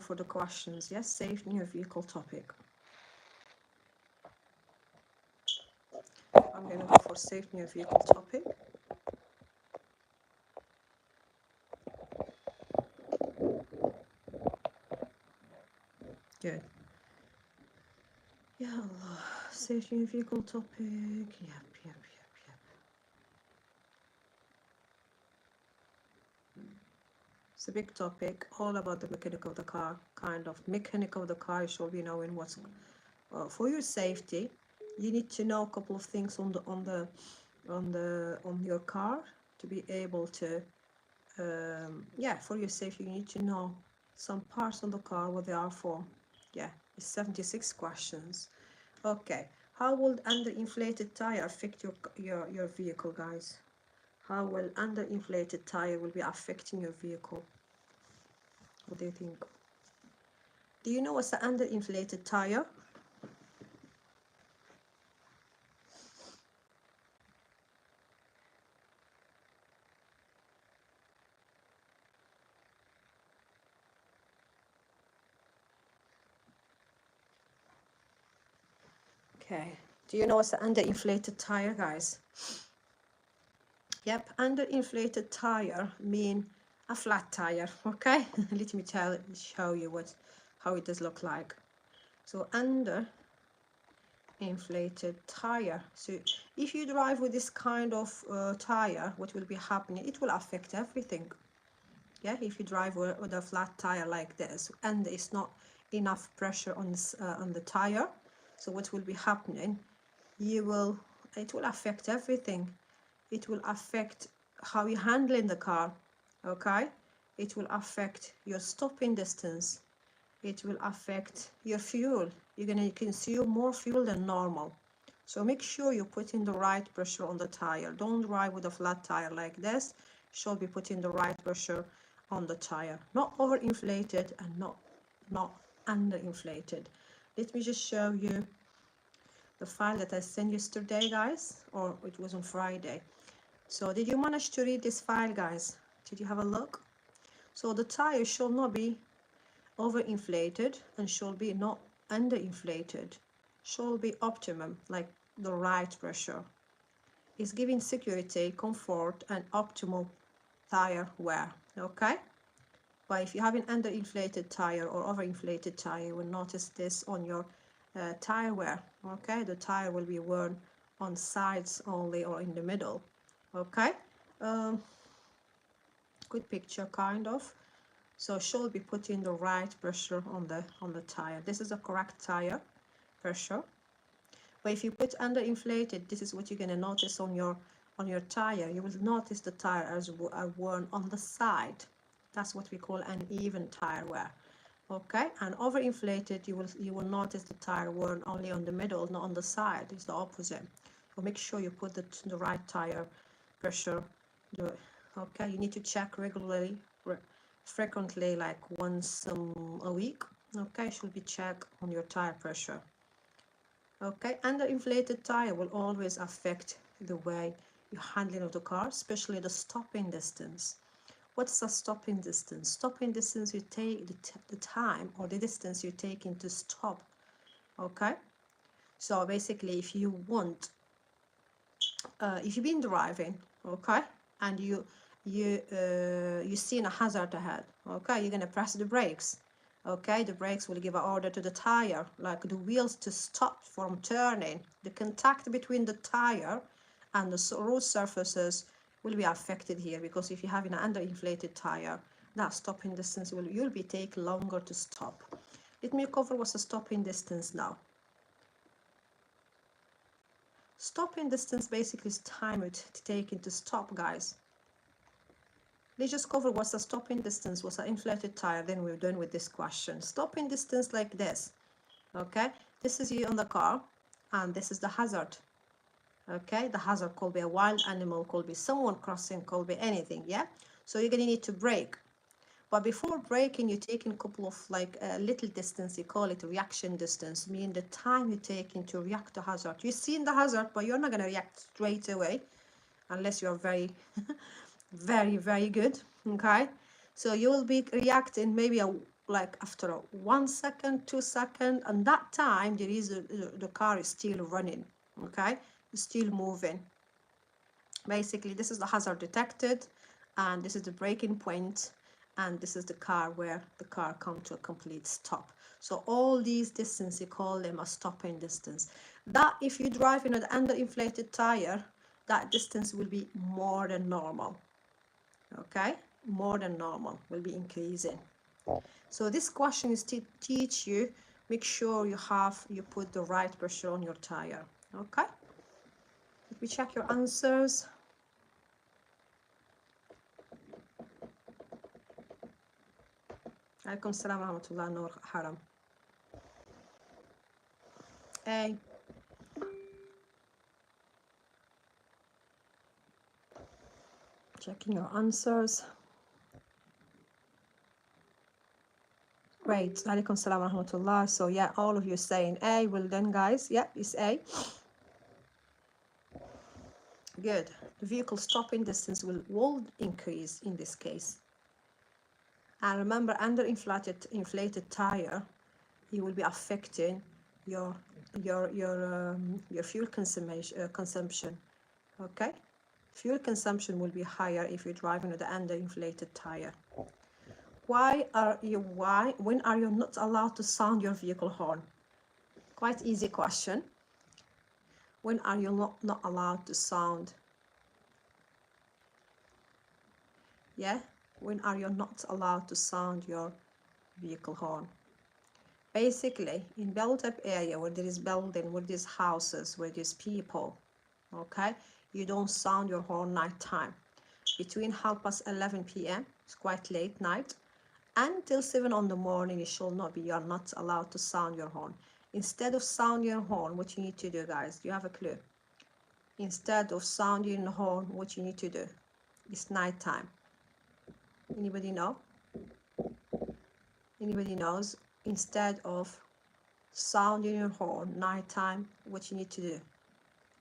for the questions. Yes, safety in your vehicle topic. I'm going to go for safety in your vehicle topic. Good. Yeah, Allah. Safety in your vehicle topic. Yep. It's a big topic, all about the mechanic of the car, kind of mechanic of the car. You should be knowing what's for your safety. You need to know a couple of things on your car to be able to yeah, for your safety you need to know some parts on the car, what they are for. Yeah, it's 76 questions. Okay, how will underinflated tire affect your vehicle, guys? How will underinflated tire will be affecting your vehicle? What do you think? Do you know what's an underinflated tire? Okay, do you know what's an underinflated tire, guys? Yep, underinflated tire mean a flat tire. Okay, let me show you how it does look like. So underinflated tire. So if you drive with this kind of tire, what will be happening? It will affect everything. Yeah, if you drive with a flat tire like this, and there's not enough pressure on the tire, so what will be happening? It will affect everything. It will affect how you handle in the car. Okay, it will affect your stopping distance. It will affect your fuel. You're gonna consume more fuel than normal. So make sure you put in the right pressure on the tire. Don't drive with a flat tire like this. Should be putting the right pressure on the tire, not overinflated and not underinflated. Let me just show you the file that I sent yesterday, guys, or it was on Friday. So did you manage to read this file, guys? Did you have a look? So the tire should not be overinflated and should be not underinflated. Should be optimum, like the right pressure. It's giving security, comfort, and optimal tire wear. Okay? But if you have an underinflated tire or overinflated tire, you will notice this on your tire wear. Okay, the tire will be worn on sides only or in the middle. Okay, good picture, kind of. So should be putting the right pressure on the tire. This is a correct tire pressure. But if you put underinflated, this is what you're gonna notice on your tire. You will notice the tire as worn on the side. That's what we call uneven tire wear. Okay, and overinflated, you will notice the tire worn only on the middle, not on the side. It's the opposite. So make sure you put the right tire pressure. Okay, you need to check regularly, frequently, like once a week. Okay, should be checked on your tire pressure. Okay, underinflated tire will always affect the way you're handling the car, especially the stopping distance. What's the stopping distance? Stopping distance, you take the time or the distance you're taking to stop. Okay, so basically, if you want, if you've been driving, okay, and you seen a hazard ahead, okay, you're gonna press the brakes. Okay, the brakes will give an order to the tire, like the wheels to stop from turning. The contact between the tire and the road surfaces will be affected here, because if you have an underinflated tire, that stopping distance you'll be take longer to stop. Let me cover what's the stopping distance now. Stopping distance basically is time it's taking to stop, guys. Let's just cover what's the stopping distance, what's an inflated tire, then we're done with this question. Stopping distance like this. Okay, this is you on the car, and this is the hazard. Okay, the hazard could be a wild animal, could be someone crossing, could be anything. Yeah, so you're gonna need to brake, but before braking you're taking a couple of like little distance. You call it reaction distance, meaning the time you're taking to react to hazard. You've seen the hazard, but you're not gonna react straight away unless you're very very good. Okay, so you will be reacting maybe like after 1 second, 2 seconds, and that time there is the car is still running. Okay, it's still moving. Basically, this is the hazard detected, and this is the braking point, and this is the car where the car come to a complete stop. So all these distance, you call them a stopping distance. That if you drive in an underinflated tire, that distance will be more than normal. Okay, more than normal will be increasing. So this question is to teach you, make sure you put the right pressure on your tire. Okay, let me check your answers. عليكم السلام ورحمة الله. نور حرام. A. Checking your answers. Great. عليكم السلام ورحمة الله. So yeah, all of you saying A. Well done, guys. Yeah, it's A. Good. The vehicle stopping distance will increase in this case. And remember, under inflated tire, it will be affecting your fuel consumption. Okay, fuel consumption will be higher if you're driving with the underinflated tire. When are you not allowed to sound your vehicle horn? Quite easy question. When are you not allowed to sound? Yeah, when are you not allowed to sound your vehicle horn? Basically, in built-up area where there is building, where there's houses, where there's people, okay, you don't sound your horn night time. Between 11:30 p.m., it's quite late night, until 7 in the morning, you're not allowed to sound your horn. Instead of sounding your horn, what you need to do, guys, do you have a clue? Instead of sounding the horn, what you need to do? It's night time. Anybody know? Anybody knows? Instead of sounding your horn nighttime, what you need to do?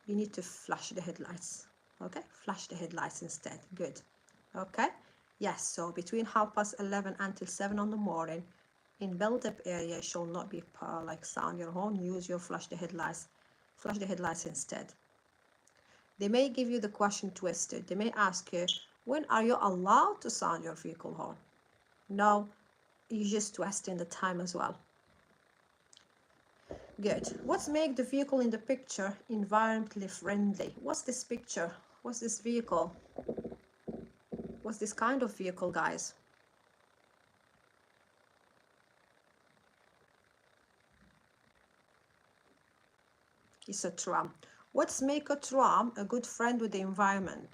You need to flash the headlights. Okay, flash the headlights instead. Good. Okay, yes, so between 11:30 until 7 in the morning, in built-up area, it shall not be like sound your horn. Use your flash the headlights instead. They may give you the question twisted. They may ask you, when are you allowed to sound your vehicle horn? No, you're just twisting the time as well. Good. What's make the vehicle in the picture environmentally friendly? What's this picture? What's this vehicle? What's this kind of vehicle, guys? It's a tram. What's make a tram a good friend with the environment?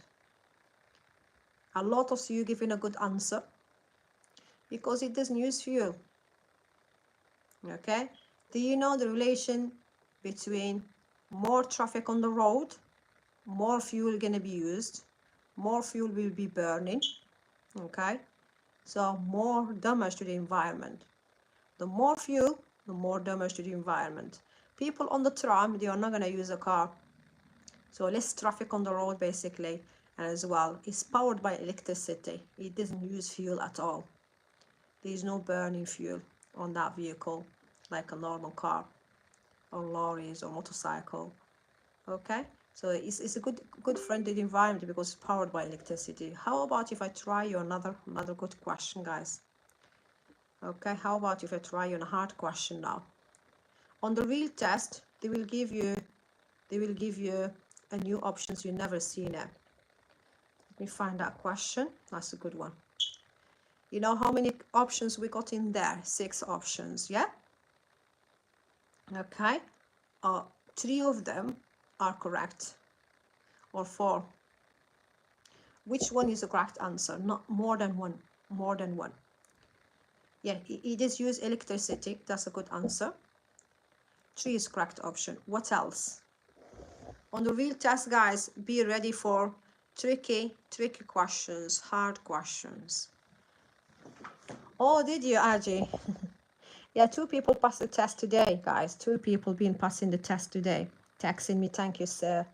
A lot of you giving a good answer. Because it doesn't use fuel. Okay? Do you know the relation between more traffic on the road, more fuel gonna be used, more fuel will be burning, okay? So more damage to the environment. The more fuel, the more damage to the environment. People on the tram, they are not gonna use a car. So less traffic on the road basically, and as well, it's powered by electricity. It doesn't use fuel at all. There is no burning fuel on that vehicle like a normal car or lorries or motorcycle. Okay, so it's a good friendly environment because it's powered by electricity. How about if I try you another good question, guys? Okay, how about if I try you a hard question now? On the real test, they will give you a new options you never seen it. Let me find that question. That's a good one. You know how many options we got in there? 6 options, yeah? Okay, 3 of them are correct, or 4. Which one is the correct answer? Not more than one. More than one. Yeah, it is use electricity. That's a good answer. 3 is correct option. What else? On the real test, guys, be ready for tricky questions, hard questions. Oh, did you, Aji? Yeah, 2 people passed the test today, guys. 2 people been passing the test today. Texting me, thank you, sir.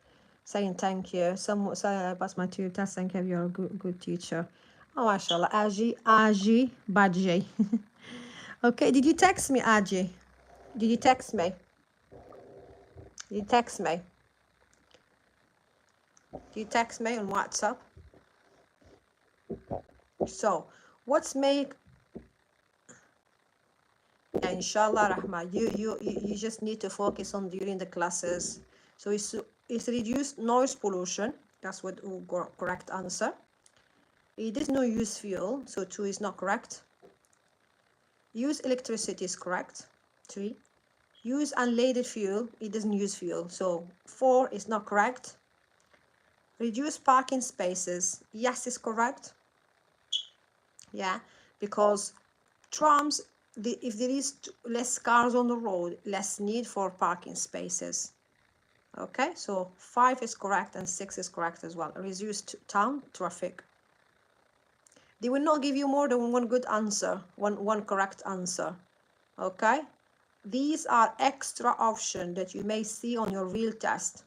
Saying thank you. Some I passed my 2 tests. Thank you. You're a good teacher. Oh, mashallah. Aji Badji. Okay, did you text me, Aji? Did you text me? Did you text me? Did you text me on WhatsApp? So, what's make, yeah, inshallah rahma, you just need to focus on during the classes. So it's reduce noise pollution. That's what correct answer. It is no use fuel, so 2 is not correct. Use electricity is correct. 3. Use unleaded fuel, it doesn't use fuel, so 4 is not correct. Reduce parking spaces, yes is correct. Yeah, because trams, if there is less cars on the road, less need for parking spaces. Okay, so 5 is correct and 6 is correct as well. Reduced town traffic. They will not give you more than one good answer, one correct answer. Okay, these are extra options that you may see on your real test.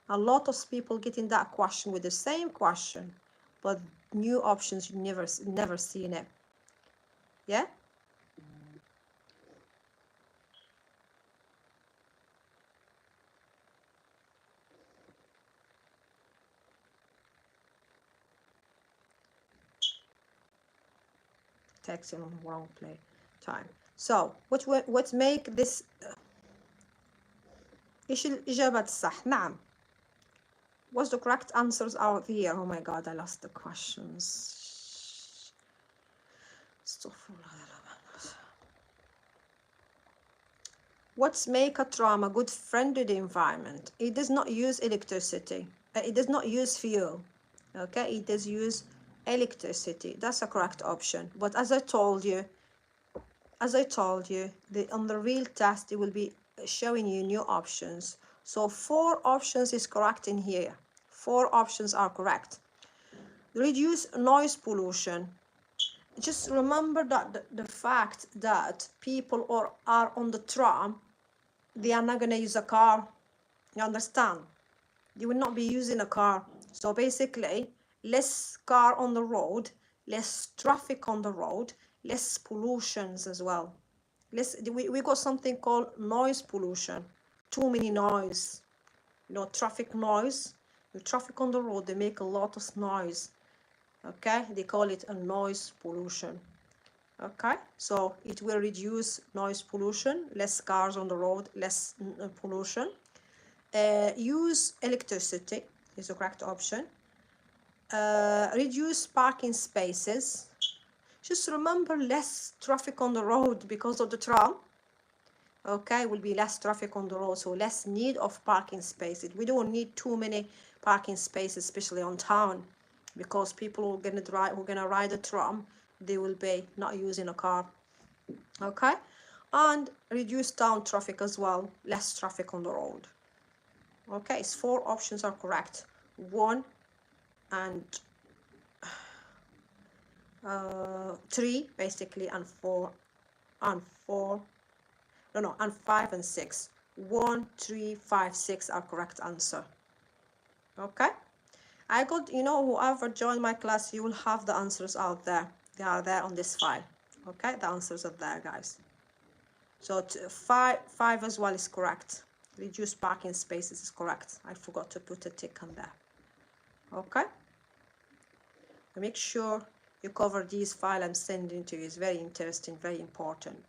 A lot of people getting that question with the same question, but new options you never seen it. Yeah. Texting on the wrong play time. So what make this ايش الإجابات الصح؟ نعم. What's the correct answers out here? Oh my god, I lost the questions. What's make a tram a good friend to the environment? It does not use electricity. It does not use fuel. Okay, it does use electricity. That's a correct option. But as I told you, on the real test, it will be showing you new options. So 4 options is correct in here. 4 options are correct. Reduce noise pollution. Just remember that the fact that people are on the tram, they are not going to use a car. You understand? You will not be using a car. So basically, less car on the road, less traffic on the road, less pollutions as well. We got something called noise pollution. Too many noise. You know, traffic noise. The traffic on the road, they make a lot of noise. Okay, they call it a noise pollution. Okay, so it will reduce noise pollution, less cars on the road, less pollution. Use electricity is the correct option. Reduce parking spaces. Just remember, less traffic on the road because of the tram. Okay, will be less traffic on the road, so less need of parking spaces. We don't need too many parking spaces, especially on town, because people who are gonna ride the tram, they will be not using a car. Okay, and reduce town traffic as well, less traffic on the road. Okay, so 4 options are correct. 1 and 3 basically, and 4 and 4. No, and 5 and 6. 1, 3, 5, 6 are correct answer. Okay, I got, you know, whoever joined my class, you will have the answers out there. They are there on this file. Okay, the answers are there, guys. So 5 as well is correct. Reduce parking spaces is correct. I forgot to put a tick on there. Okay, make sure you cover these files I'm sending to you. It's very interesting, very important.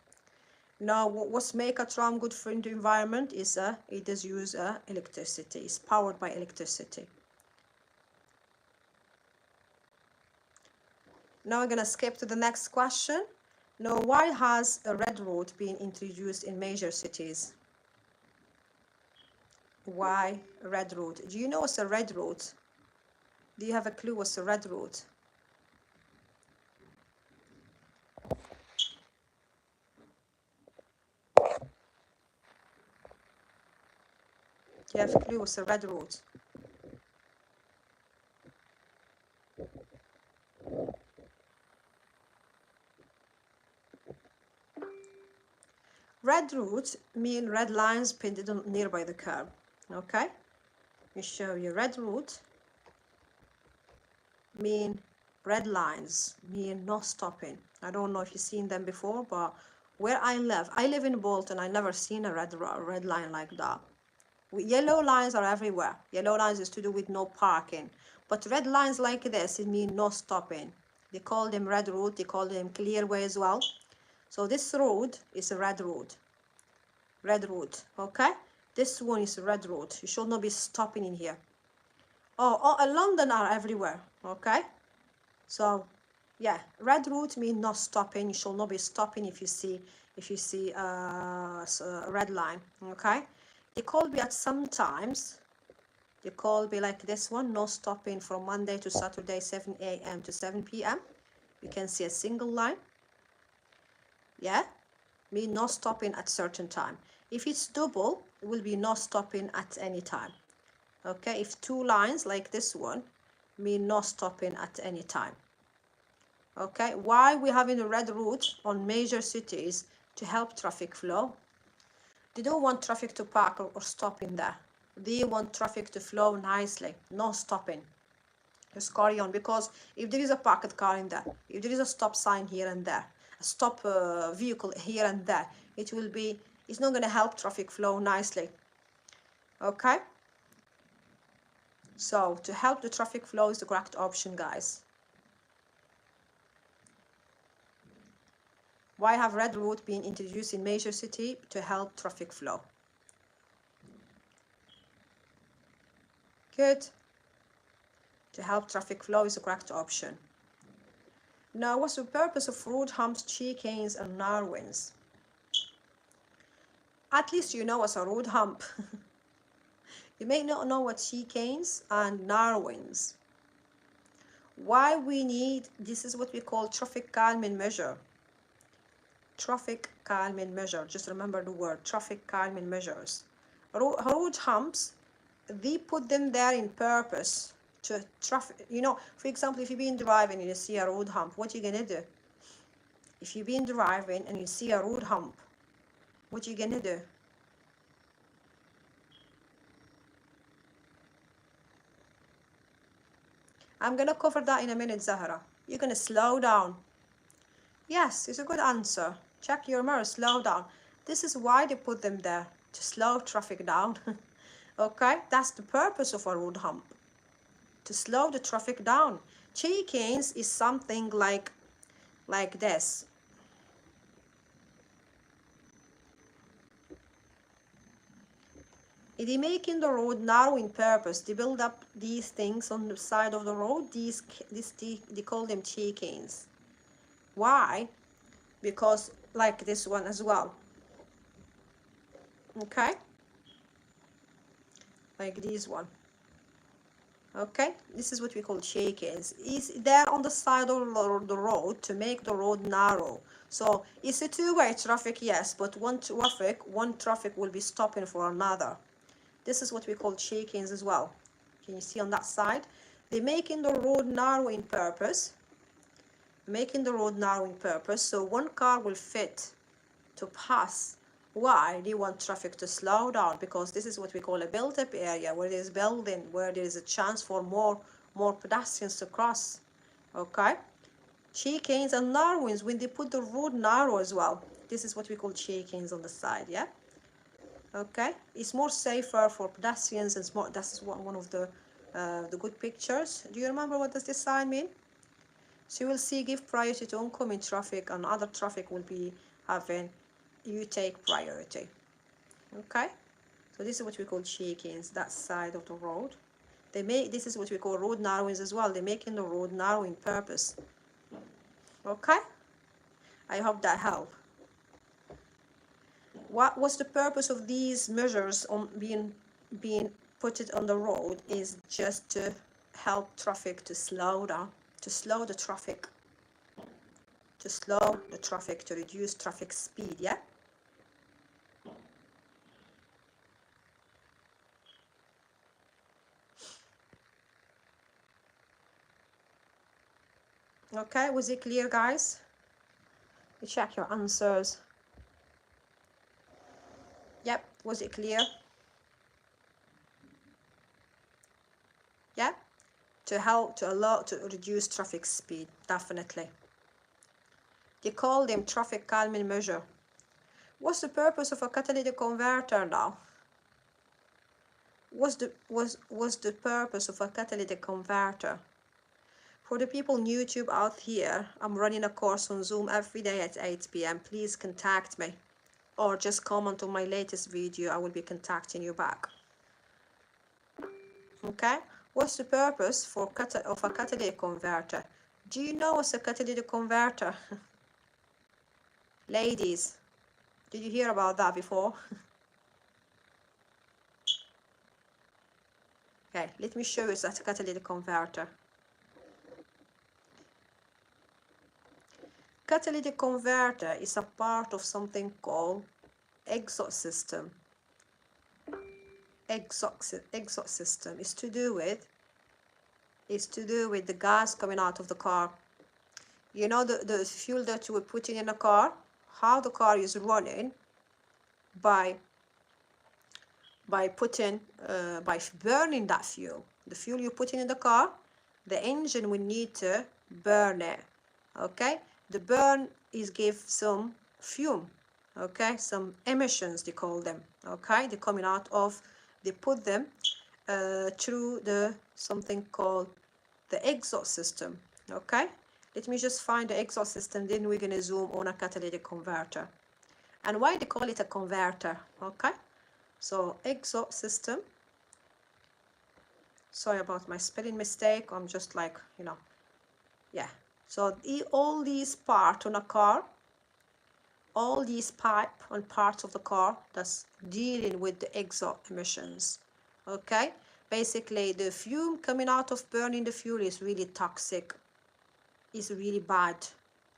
Now, what's make a tram good for the environment is it does use electricity. It's powered by electricity. Now we're gonna skip to the next question. Now, why has a red route been introduced in major cities? Why a red route? Do you know what's a red route? Do you have a clue what's a red route? Do you have a clue what's a red route? Red routes mean red lines painted on nearby the curb. Okay, let me show you. Red route mean red lines, mean no stopping. I don't know if you've seen them before, but where I live in Bolton. I never seen a red line like that. Yellow lines are everywhere. Yellow lines is to do with no parking, but red lines like this, it means no stopping. They call them red road, they call them clearway as well. So this road is a red road. Red road, okay? This one is a red road. You should not be stopping in here. London are everywhere, okay? So yeah, red road means not stopping. You should not be stopping if you see a red line, okay? They call me at sometimes. They call me like this one, no stopping from Monday to Saturday, 7 a.m. to 7 p.m. You can see a single line. Yeah, mean no stopping at certain time. If it's double, it will be no stopping at any time. Okay, if two lines like this one, mean no stopping at any time. Okay, why we having a red route on major cities? To help traffic flow. They don't want traffic to park or stop in there. They want traffic to flow nicely, no stopping. Just carry on, because if there is a parked car in there, if there is a stop sign here and there, a stop vehicle here and there, it's not going to help traffic flow nicely. Okay, so to help the traffic flow is the correct option, guys. Why have red route been introduced in major city? To help traffic flow. Good. To help traffic flow is the correct option. Now, what's the purpose of road humps, chicanes and narrowings? At least you know what's a road hump. You may not know what chicanes and narrowings. Why we need, this is what we call traffic calming measure. Traffic calming measure, just remember the word, traffic calming measures. Road humps, they put them there in purpose to traffic. You know, for example, if you've been driving and you see a road hump, what are you gonna do? If you've been driving and you see a road hump, what are you gonna do? I'm gonna cover that in a minute, Zahra. You're gonna slow down. Yes, it's a good answer. Check your mirror, slow down. This is why they put them there, to slow traffic down. Okay, that's the purpose of a road hump, to slow the traffic down. Chicanes is something like this. They making the road narrow in purpose. They build up these things on the side of the road. They call them chicanes. Why? Because like this one as well. Okay, like this one. Okay, this is what we call chicanes. Is there on the side of the road to make the road narrow. So it's a two-way traffic, yes, but one traffic will be stopping for another. This is what we call chicanes as well. Can you see on that side? They're making the road narrow in purpose. Making the road narrow in purpose, so one car will fit to pass. Why? They want traffic to slow down, because this is what we call a built-up area, where there's building, where there is a chance for more pedestrians to cross. Okay, chicanes and narrowings, when they put the road narrow as well, this is what we call chicanes on the side. Yeah, okay, it's more safer for pedestrians, and more, that's one of the good pictures. Do you remember what does this sign mean? So you will see, give priority to oncoming traffic, and other traffic will be having, you take priority. Okay, so this is what we call chicanes, that side of the road. This is what we call road narrowings as well. They're making the road narrow in purpose. Okay, I hope that helped. What was the purpose of these measures on being put it on the road? Is just to help traffic to slow down, to slow the traffic, to reduce traffic speed. Yeah. Okay, was it clear, guys? You check your answers. Yep, was it clear? Yeah, to reduce traffic speed, definitely. They call them traffic calming measure. What's the purpose of a catalytic converter now? What's the purpose of a catalytic converter? For the people on YouTube out here, I'm running a course on Zoom every day at 8 p.m. Please contact me, or just comment on my latest video. I will be contacting you back. Okay, what's the purpose of a catalytic converter? Do you know what's a catalytic converter? Ladies, did you hear about that before? Okay, let me show you that catalytic converter. Catalytic converter is a part of something called exhaust system. Exhaust system is to do with the gas coming out of the car. You know the fuel that you were putting in a car, how the car is running by burning that fuel. The fuel you're putting in the car, the engine will need to burn it. Okay, the burn is give some fume, okay, some emissions they call them. Okay, they're coming out of, they put them through the something called the exhaust system. Okay, let me just find the exhaust system, then we're gonna zoom on a catalytic converter and why they call it a converter. Okay, so exhaust system, sorry about my spelling mistake, I'm just like, you know, yeah. So all these parts on a car, all these pipe and parts of the car that's dealing with the exhaust emissions. Okay, basically the fume coming out of burning the fuel is really toxic, is really bad,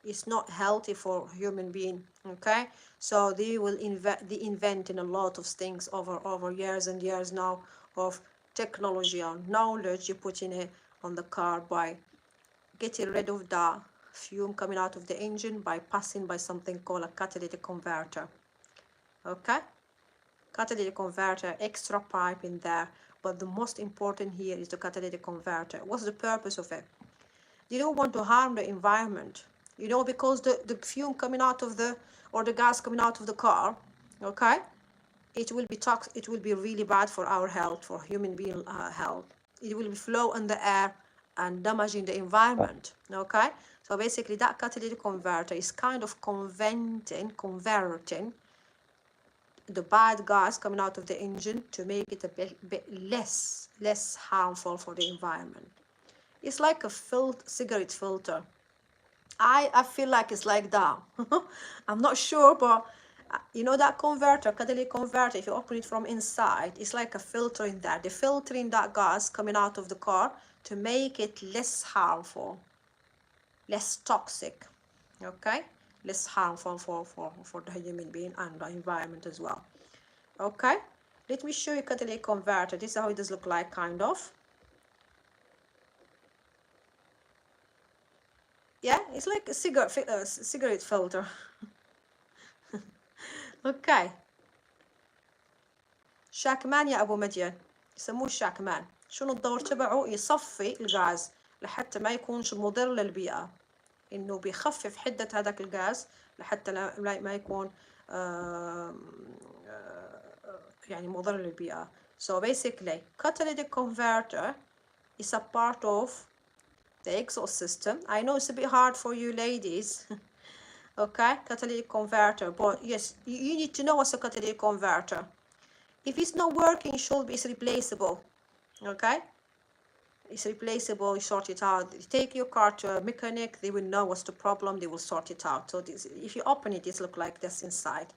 it's not healthy for human being. Okay, so they will inventing a lot of things over years and years now of technology and knowledge you put in it on the car by getting rid of the fume coming out of the engine by passing by something called a catalytic converter. Okay, catalytic converter, extra pipe in there, but the most important here is the catalytic converter. What's the purpose of it? You don't want to harm the environment, you know, because the fume coming out of the, or the gas coming out of the car, okay, it will be toxic, it will be really bad for our health, for human being health. It will flow in the air and damaging the environment. Okay, so basically that catalytic converter is kind of converting the bad gas coming out of the engine to make it a bit less harmful for the environment. It's like a cigarette filter. I feel like it's like that. I'm not sure, but you know that converter, catalytic converter, if you open it from inside, it's like a filter in there. They're filtering that gas coming out of the car to make it less harmful, less toxic, okay, less harmful for the human being and the environment as well. Okay, let me show you catalytic converter. This is how it does look like, kind of. Yeah, it's like a cigarette filter. اوكي، شاكمان يا ابو مدين، يسموه الشاكمان. شنو الدور تبعه؟ يصفي الغاز لحتى ما يكونش مضر للبيئة، انه بيخفف حدة هذاك الغاز لحتى ما يكون يعني مضر للبيئة. So basically catalytic converter is a part of the exhaust system. I know it's a bit hard for you ladies. Okay, catalytic converter, but yes, you need to know what's a catalytic converter. If it's not working, it's replaceable. Okay, it's replaceable. You sort it out. You take your car to a mechanic, they will know what's the problem, they will sort it out. So this, if you open it, it looks like this inside.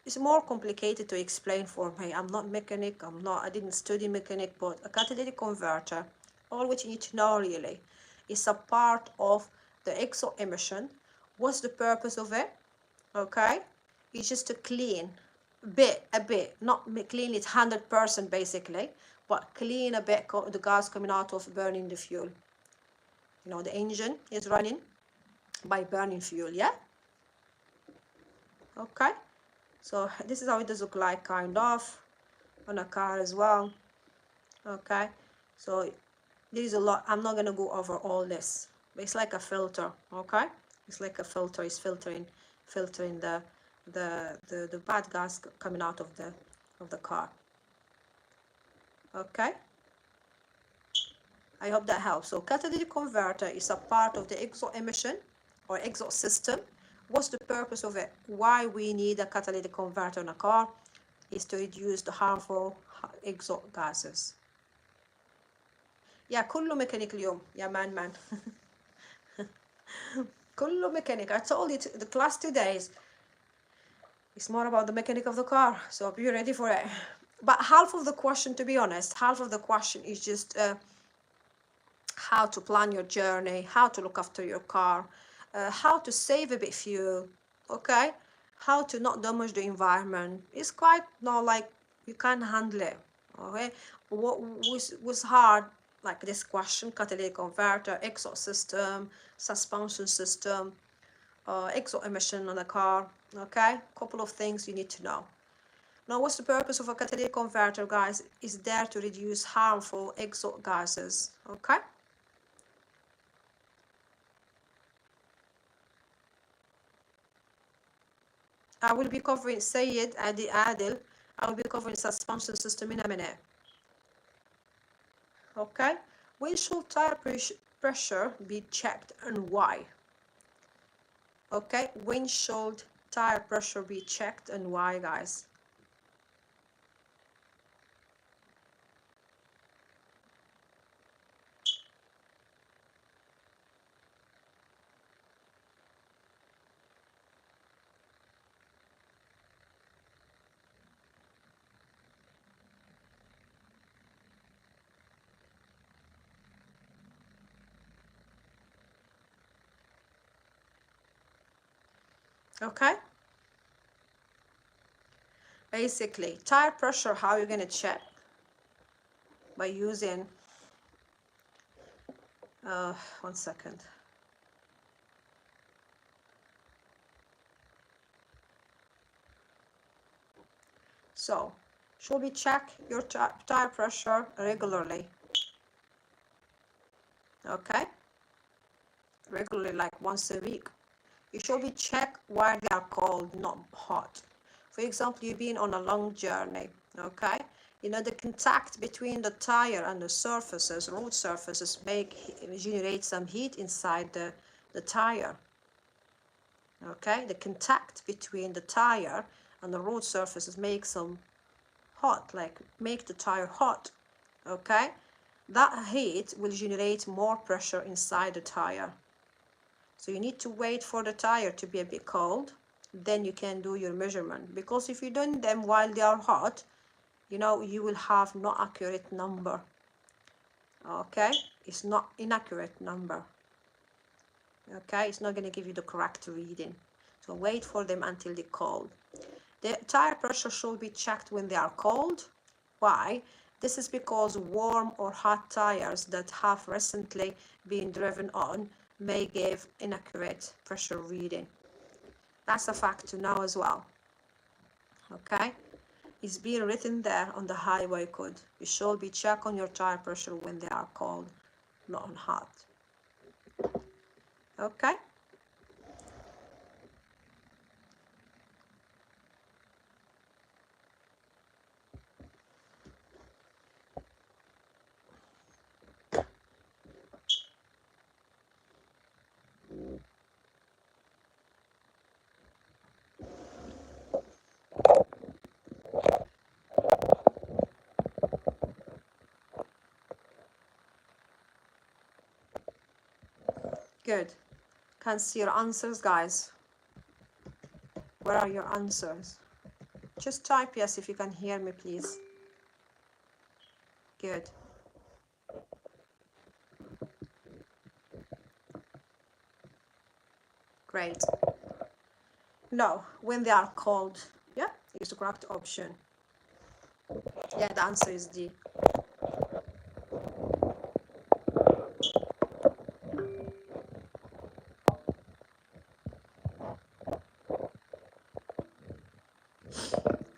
It's more complicated to explain for me. I'm not mechanic, I didn't study mechanic, but a catalytic converter, all what you need to know really is a part of the exhaust emission. What's the purpose of it? Okay, it's just to clean a bit, not clean it 100% basically, but clean a bit the gas coming out of burning the fuel. You know, the engine is running by burning fuel, yeah. Okay, so this is how it does look like, kind of, on a car as well. Okay, so there is a lot. I'm not gonna go over all this, but it's like a filter. Okay, it's like a filter. It's filtering filtering the bad gas coming out of the car. Okay, I hope that helps. So catalytic converter is a part of the exhaust emission or exhaust system. What's the purpose of it? Why we need a catalytic converter in a car is to reduce the harmful exhaust gases. Yeah, كله ميكانيك اليوم يا man. كله mechanic. I told you the class today is more about the mechanic of the car, so be ready for it. But half of the question, to be honest, half of the question is just how to plan your journey, how to look after your car, how to save a bit fuel, okay, how to not damage the environment. It's quite not like you can't handle it. Okay, what was hard, like this question: catalytic converter, exhaust system, suspension system, exhaust emission on the car. Okay, couple of things you need to know. Now, what's the purpose of a catalytic converter, guys? Is there to reduce harmful exhaust gases. Okay, I will be covering Sayed Adi Adil. I will be covering suspension system in a minute. Okay, when should tire pressure be checked and why? Okay, when should tire pressure be checked and why, guys? Okay, basically tire pressure, how you're going to check? By using 1 second. So should we check your tire pressure regularly? Okay, regularly, like once a week. You should be checked while they are cold, not hot. For example, you've been on a long journey. Okay, you know, the contact between the tire and the surfaces, road surfaces, generate some heat inside the tire. Okay, the contact between the tire and the road surfaces make some hot, like make the tire hot. Okay, that heat will generate more pressure inside the tire. So you need to wait for the tire to be a bit cold, then you can do your measurement. Because if you do them while they are hot, you know, you will have no accurate number. Okay, it's not inaccurate number. Okay, it's not going to give you the correct reading. So wait for them until they're cold. The tire pressure should be checked when they are cold. Why? This is because warm or hot tires that have recently been driven on may give inaccurate pressure reading. That's a fact to know as well. Okay, it's being written there on the highway code. You should be check on your tire pressure when they are cold, not on hot. Okay, good. Can see your answers, guys. Where are your answers? Just type yes if you can hear me, please. Good. Great. No, when they are cold. Yeah, is the correct option. Yeah, the answer is D.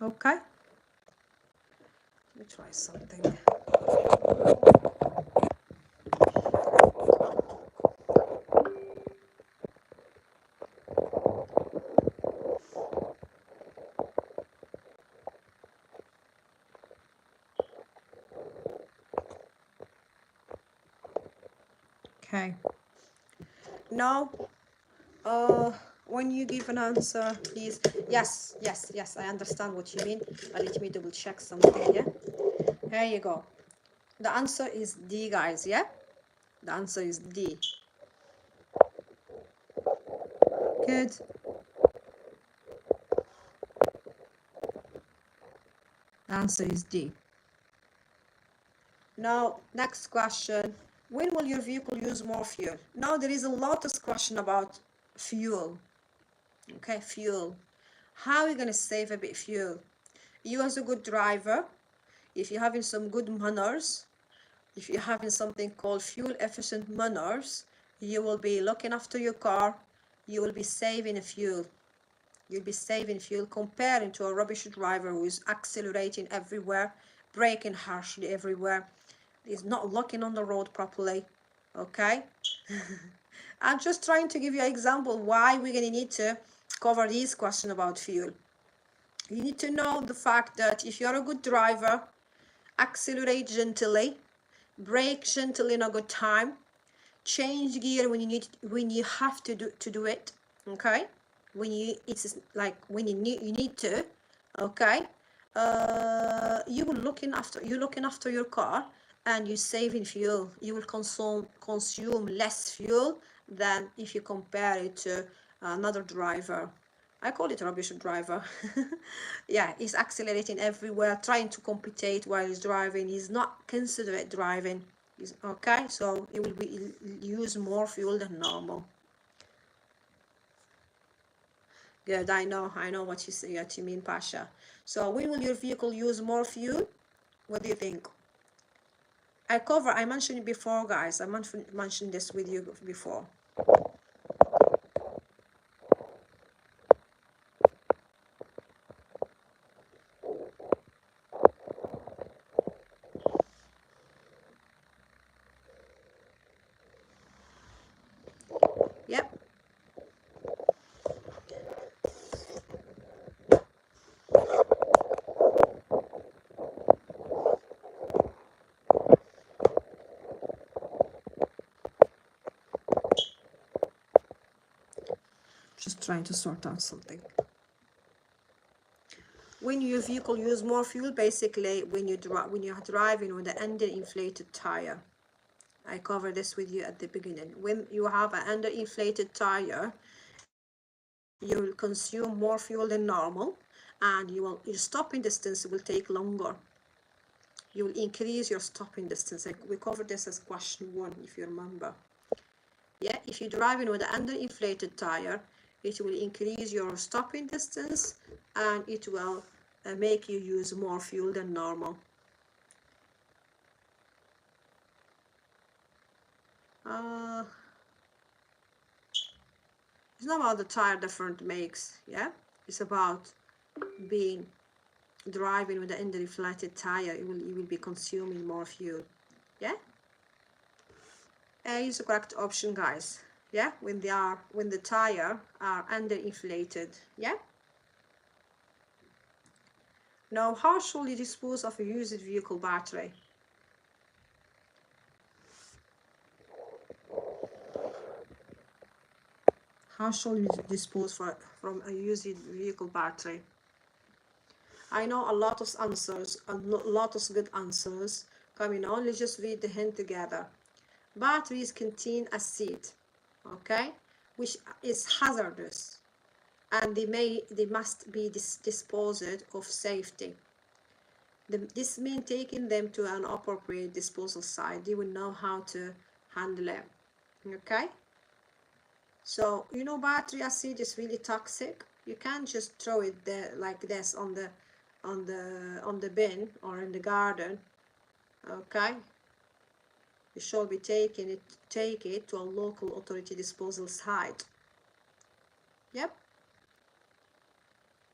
Okay. Let me try something. Okay. Now, when you give an answer, please. Yes, yes, yes, I understand what you mean. But let me double check something, yeah? Here you go. The answer is D, guys, yeah? The answer is D. Good. The answer is D. Now, next question. When will your vehicle use more fuel? Now, there is a lot of question about fuel. Okay, fuel. How are you going to save a bit fuel? You as a good driver, if you're having some good manners, if you're having something called fuel efficient manners, you will be looking after your car, you will be saving fuel. You'll be saving fuel comparing to a rubbish driver who is accelerating everywhere, braking harshly everywhere, is not looking on the road properly. Okay. I'm just trying to give you an example why we're going to need to cover this question about fuel. You need to know the fact that if you're a good driver, accelerate gently, brake gently in a good time, change gear when you have to do it. Okay, when you need to. Okay, you're looking after your car, and you're saving fuel. You will consume less fuel than if you compare it to another driver. I call it a rubbish driver. Yeah, he's accelerating everywhere, trying to compete while he's driving. He's not considerate driving. Okay, so it will use more fuel than normal. Good, I know what you mean, Pasha. So when will your vehicle use more fuel? What do you think? I mentioned it before, guys. I mentioned this with you before. Yep. Just trying to sort out something. When your vehicle use more fuel, basically when you're driving with the under-inflated tire. I covered this with you at the beginning. When you have an under-inflated tire, you will consume more fuel than normal, and your stopping distance will take longer. You will increase your stopping distance. We covered this as question 1, if you remember. Yeah, if you're driving with an under-inflated tire, it will increase your stopping distance, and it will make you use more fuel than normal. It's not about the tire different makes, yeah? It's about driving with the under-inflated tire. You will be consuming more fuel, yeah? A is the correct option, guys. Yeah, when the tire are under-inflated, yeah? Now, how should you dispose of a used vehicle battery? How should you dispose from a used vehicle battery? I know a lot of answers, a lot of good answers coming on. Let's just read the hint together. Batteries contain acid, okay, which is hazardous, and they must be disposed of safety. This means taking them to an appropriate disposal site. They will know how to handle it. Okay, so battery acid is really toxic. You can't just throw it there like this on the bin or in the garden. Okay, you should be take it to a local authority disposal site. Yep,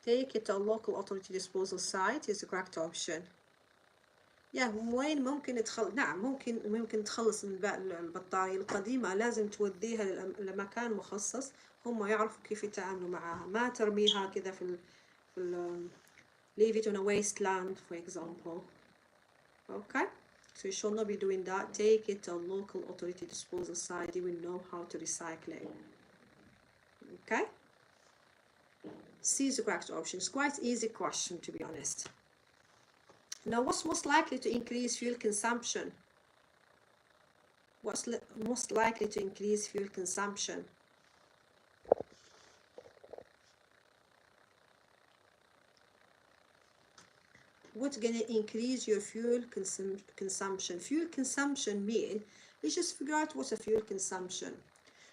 take it to a local authority disposal site is the correct option. وين ممكن نعم ممكن تخلص من البطارية القديمة. لازم توديها لمكان مخصص، هم يعرفوا كيف يتعاملوا معها. ما ترميها كذا في leave it on a wasteland, for example. Okay, So you should not be doing that. Take it to a local authority disposal site. They will know how to recycle it. Okay? C is the correct option. It's quite easy question, to be honest. Now, what's most likely to increase fuel consumption? What's most likely to increase fuel consumption? What's going to increase your fuel consumption? Fuel consumption mean, let's just figure out what's a fuel consumption.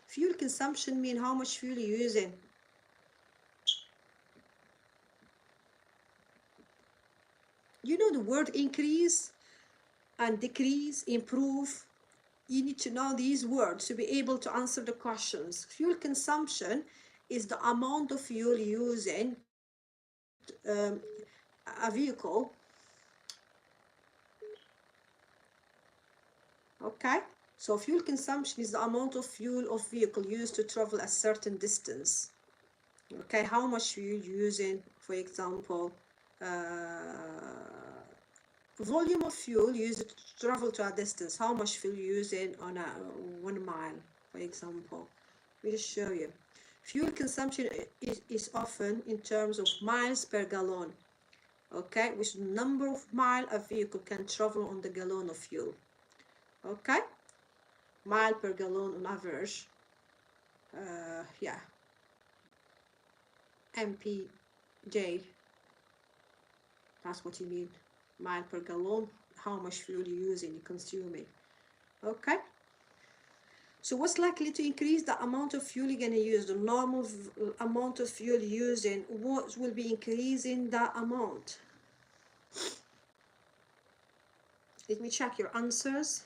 Fuel consumption mean how much fuel you're using. You know the word increase and decrease, improve. You need to know these words to be able to answer the questions. Fuel consumption is the amount of fuel using a vehicle. Okay, so fuel consumption is the amount of fuel of vehicle used to travel a certain distance. Okay, how much fuel using, for example, volume of fuel used to travel to a distance. How much fuel using on a 1 mile, for example. We'll show you. Fuel consumption is often in terms of miles per gallon. Okay, which number of miles a vehicle can travel on the gallon of fuel. Okay, mile per gallon on average. Yeah, mpj. That's what you mean. Mile per gallon, how much fuel you're using, you're consuming. Okay, so what's likely to increase the amount of fuel you're going to use? The normal amount of fuel using, what will be increasing that amount? Let me check your answers.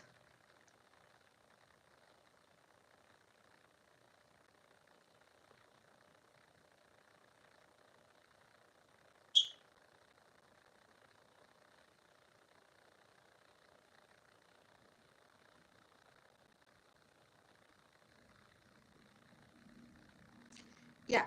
Yeah,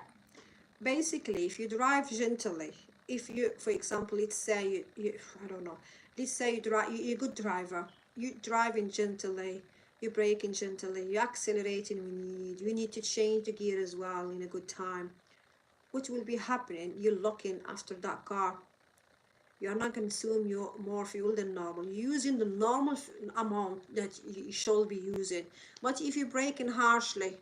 basically, if you drive gently, if you, for example, let's say I don't know, let's say you're a good driver, you're driving gently, you're braking gently, you're accelerating when you need to change the gear as well in a good time. What will be happening? You're looking after that car. You're not consume more fuel than normal. You're using the normal amount that you should be using. But if you're braking harshly,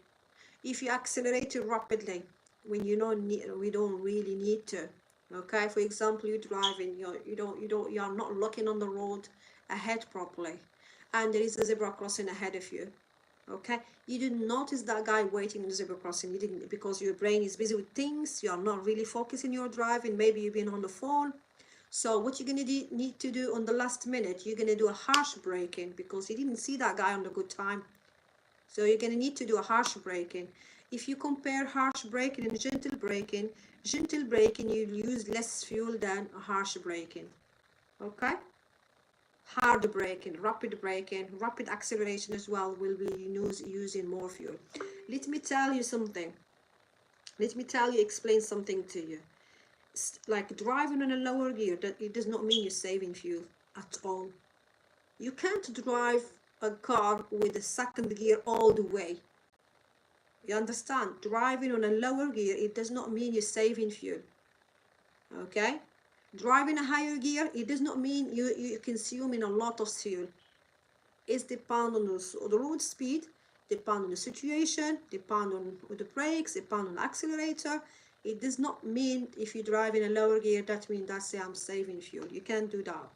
if you accelerate rapidly when you don't need, we don't really need to. Okay, for example, you're driving, you're not looking on the road ahead properly, and there is a zebra crossing ahead of you. Okay, you didn't notice that guy waiting in the zebra crossing. You didn't, because your brain is busy with things. You are not really focusing your driving. Maybe you've been on the phone. So what you're gonna need to do on the last minute, you're gonna do a harsh braking because you didn't see that guy on the good time. So you're gonna need to do a harsh braking. If you compare harsh braking and gentle braking you'll use less fuel than a harsh braking. Okay? Hard braking, rapid acceleration as well will be using more fuel. Let me tell you something. Explain something to you. Like driving on a lower gear, that it does not mean you're saving fuel at all. You can't drive a car with a second gear all the way. You understand? Driving on a lower gear, it does not mean you're saving fuel. Okay? Driving a higher gear, it does not mean you're consuming a lot of fuel. It depends on the road speed, depend on the situation, depend on the brakes, depend on the accelerator. It does not mean if you drive in a lower gear, that means that's I'm saving fuel. You can't do that.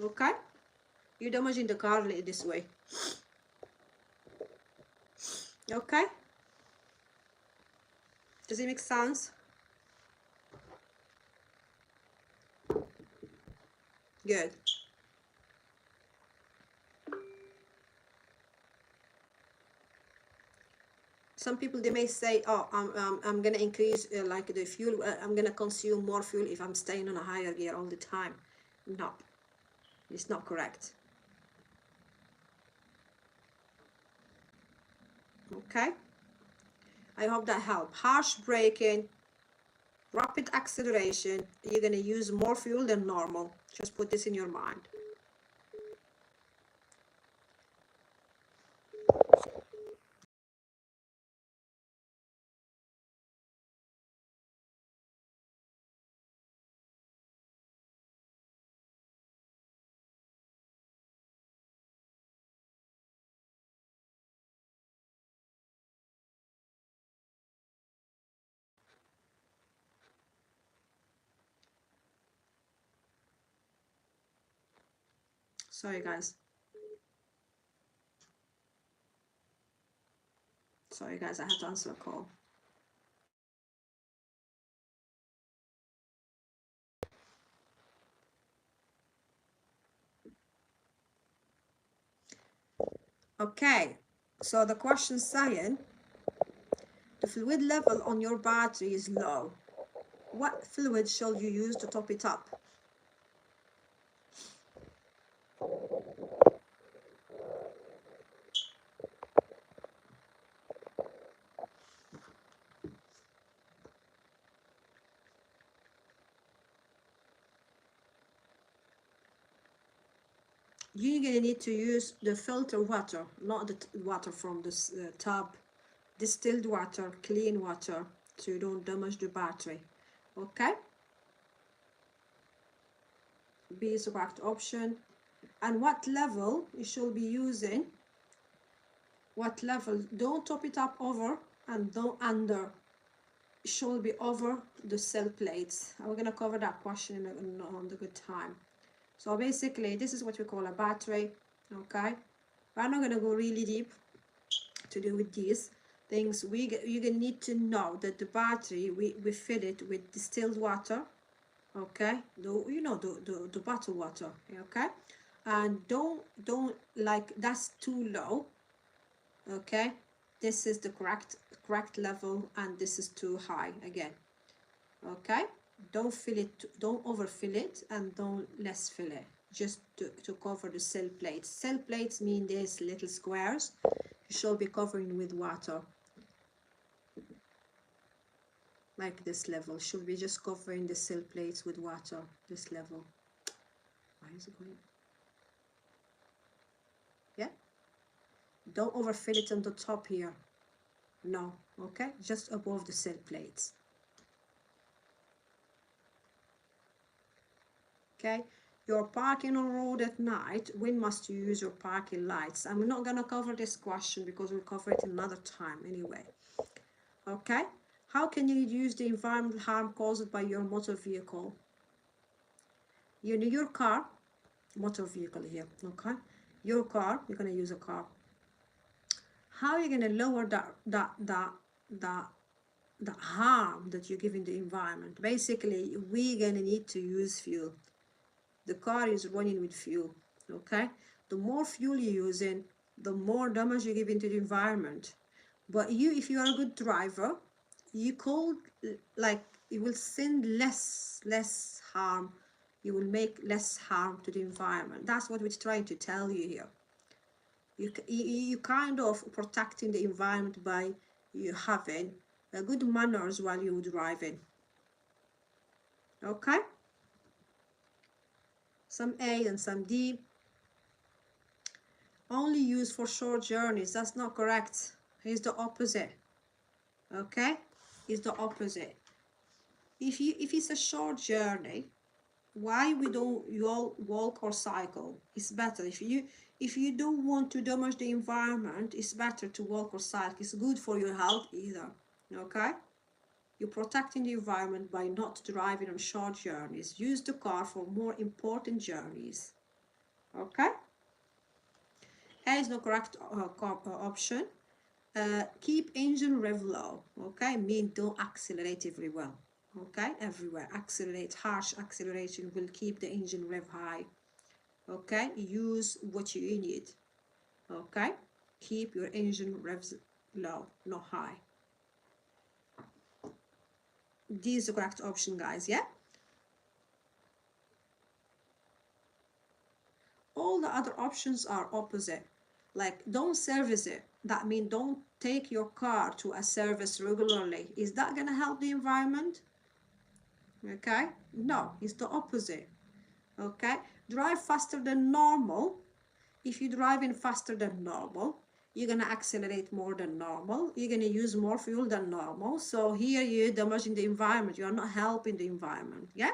Okay? You're damaging the car this way. Okay? Does it make sense? Good. Some people, they may say, oh, I'm gonna increase like the fuel, I'm gonna consume more fuel if I'm staying on a higher gear all the time. No, it's not correct. Okay, I hope that helped. Harsh braking, rapid acceleration, you're gonna use more fuel than normal. Just put this in your mind. Sorry guys. Sorry guys, I had to answer a call. Okay, so the question saying the fluid level on your battery is low. What fluid shall you use to top it up? You're gonna need to use the filter water, not the water from the tub. Distilled water, clean water, so you don't damage the battery. Okay, B is the correct option. And what level you should be using? What level? Don't top it up over and don't under. It should be over the cell plates. We're gonna cover that question on the good time. So basically, this is what we call a battery. Okay, we're not gonna go really deep to do with these things. You're gonna need to know that the battery we fill it with distilled water. Okay, the bottled water. Okay, and don't like that's too low. Okay, this is the correct level, and this is too high again. Okay, don't fill it, don't overfill it, and don't less fill it, just to cover the cell plates. Cell plates mean these little squares you should be covering with water, like this level should be just covering the cell plates with water. This level, why is it going? Yeah, don't overfill it on the top here, no. Okay, just above the cell plates. Okay, you're parking on road at night, when must you use your parking lights? I'm not going to cover this question because we'll cover it another time anyway. Okay, how can you reduce the environmental harm caused by your motor vehicle? You know your car, motor vehicle here. Okay, your car, you're going to use a car. How are you going to lower the harm that you're giving the environment? Basically, we're going to need to use fuel. The car is running with fuel. Okay, the more fuel you're using, the more damage you give into the environment. But if you are a good driver, you could, like, you will send less harm, you will make less harm to the environment. That's what we're trying to tell you here. You kind of protecting the environment by you having good manners while you're driving. Okay, some A and some D. Only used for short journeys. That's not correct. It's the opposite. Okay, it's the opposite. If it's a short journey, why we don't you all walk or cycle? It's better if you don't want to damage the environment. It's better to walk or cycle. It's good for your health either. Okay, you're protecting the environment by not driving on short journeys. Use the car for more important journeys. Okay, A is the correct option. Keep engine rev low. Okay, mean don't accelerate everywhere. Okay, everywhere accelerate. Harsh acceleration will keep the engine rev high. Okay, use what you need. Okay, keep your engine revs low, not high. D is the correct option, guys. Yeah, all the other options are opposite. Like, don't service it. That means don't take your car to a service regularly. Is that gonna help the environment? Okay, no, it's the opposite. Okay, drive faster than normal. If you're driving faster than normal, you're gonna accelerate more than normal, you're gonna use more fuel than normal. So here you're damaging the environment, you are not helping the environment. Yeah,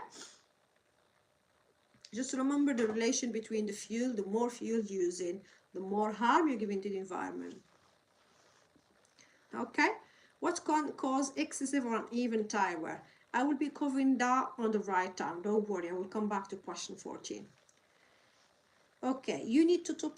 just remember the relation between the fuel. The more fuel you're using, the more harm you're giving to the environment. Okay, what can cause excessive or uneven tire wear? I will be covering that on the right time, don't worry. I will come back to question 14. Okay, you need to top